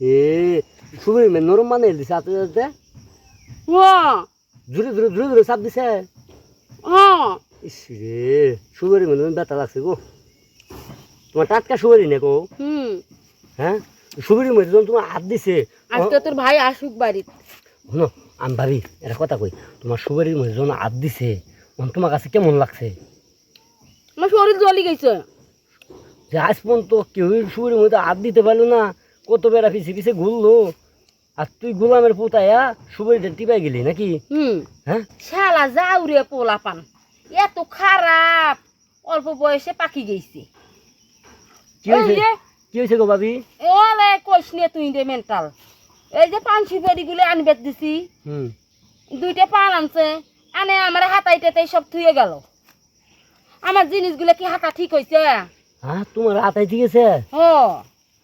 এ সুবরি মে নরম মানে দিছে আতে আতে হ্যাঁ জুরে জুরে জুরে জুরে চাপ দিছে হ্যাঁ ইস রে সুবরি মে ব্যথা লাগছে গো তোমার টাটকা সুবরি নে গো হ্যাঁ সুবরি মে যখন তোমার হাত দিছে আজকে তোর ভাই আসুক বাড়িতে শোনো আমি ভাবি একটা কথা কই তোমার সুবরির মধ্যে যখন হাত দিছে তখন তোমার কাছে কেমন লাগছে আমার শরীর জ্বলি গেছে যে আজ পর্যন্ত কেউ সুবরির মধ্যে হাত দিতে পারলো না কত বেড়া পিছিয়ে পিছিয়ে ঘুরলো আর তুই গোলামের পোতায়া সুবরিটা টিপাই গেলি নাকি হ্যাঁ শালা যাউরে পোলা পান এত খারাপ অল্প বয়সে পাখি গেছে কি হয়েছে কি হয়েছে গো ভাবি ওলে কইস নে তুই রে মেন্টাল এই যে পান সুপারি গুলো আনবে দিছি দুইটা পান আনছে আনে আমার হাতাইতে সব থুয়ে গেল আমার জিনিসগুলো কি হাতা ঠিক হইছে হ্যাঁ তোমার আতাই ঠিক আছে ও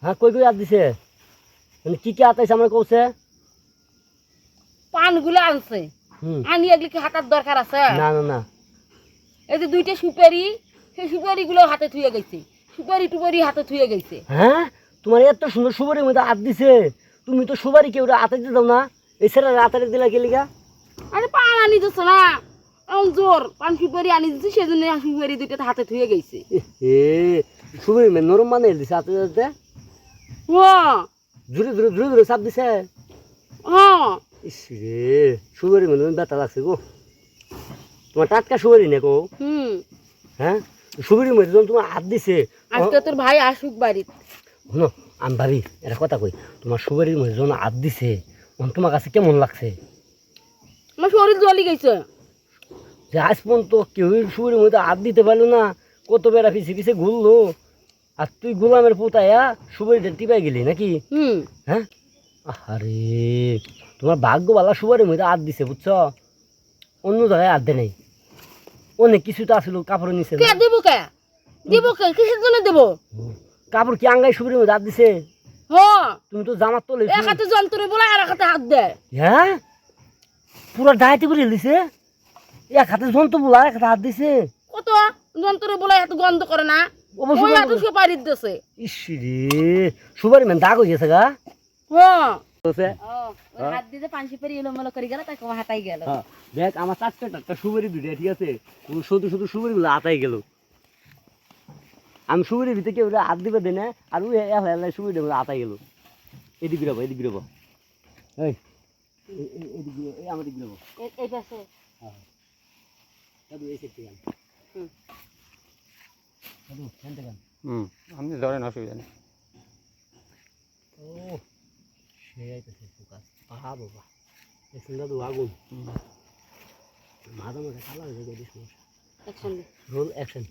হ্যাঁ কই কই হাত দিছে মানে কি কি আতাইছে আমার কৌছে পানগুলো আনছে আনি এগুলি কি হাতার দরকার আছে না না না এই যে দুইটা সুপারি সেই সুপারি গুলো হাতে থুয়ে গেছে সুপারি টুপারি হাতে থুয়ে গেছে হ্যাঁ তোমার এত সুন্দর সুপারির মধ্যে হাত দিছে তুমি তো সুপারি কেউ আতাইতে দাও না এছাড়া আতারে দিলা কে লিগা আরে পান আনি দিছ না এমন জোর পান সুপারি আনি দিছি সেজন্য সুপারি দুইটা হাতে থুয়ে গেছে এ সুপারি মে নরম মানে দিছে আতে আতে ও জুরে জুরে জুরে জুরে চাপ দিছে ও ইস রে সুপারি মে ব্যথা লাগছে গো তোমার টাটকা সুপারি নে গো হ্যাঁ সুপারির মধ্যে যখন তোমার হাত দিছে আজকে তোর ভাই আসুক বাড়িতে শোনো আমি ভাবি একটা কথা কই তোমার সুপারির মধ্যে যখন হাত দিছে তখন তোমার কাছে কেমন লাগছে আমার শরীর জ্বলি গেছে যে আজ পর্যন্ত কেউ সুপারির মধ্যে হাত দিতে পারলো না কত বেড়া পিছিয়ে পিছিয়ে ঘুরলো আর তুই গোলামের পোতায়া সুপারিটা টিপাই গেলি নাকি হ্যাঁ আরে তোমার ভাগ্যবালা সুপারির মধ্যে হাত দিছে বুঝছো অন্য জায়গায় হাত দেয় নাই অনেক কিছু তো আসলো কাপড় নিচে কে দেবো কে দেবো কে কিসের জন্য দেবো কাপড় কি আঙ্গাই সুপারির মধ্যে হাত দিছে হ্যাঁ তুমি তো জামার তোলে এক হাতে যন্ত্রে বলে আর এক হাতে হাত দেয় হ্যাঁ পুরো ডায়েতে করে দিছে এক হাতে যন্ত্র বলা এক হাতে হাত দিছে কত যন্ত্রে বলে এত গন্ধ করে না অবশ্যই ওই এত সুপারি দিতেছে ইসরে সুপারি মেন দাগ হয়ে গেছে গা হ্যাঁ বলছে, হাত দিতে পান সুপারি এলোমেলো করে গেল তাকে হাতাই গেল হ্যাঁ, দেখ আমার চারটা সুপারি দুইটা ঠিক আছে শুধু শুধু সুপারি গুলো আতাই গেল আমি সুপারির ভিতরে কেউ হাত দিবে দেয় না আর ওই সুপারি আতাই গেল এদিকে বেরোবো এদিকে বেরোবো এই এদিকে এই আমার দিকে বেরোবো এই পাশে হ্যাঁ দাদু এই সেট থেকে দাদু ফ্যান থেকে আপনি ধরেন অসুবিধা নেই ও সে আইতেছে ফোকাস বাবা বাবা দেখছেন দাদু আগুন মাঝে মাঝে কালা হয়ে যায় সমস্যা একসঙ্গে রোল অ্যাকশন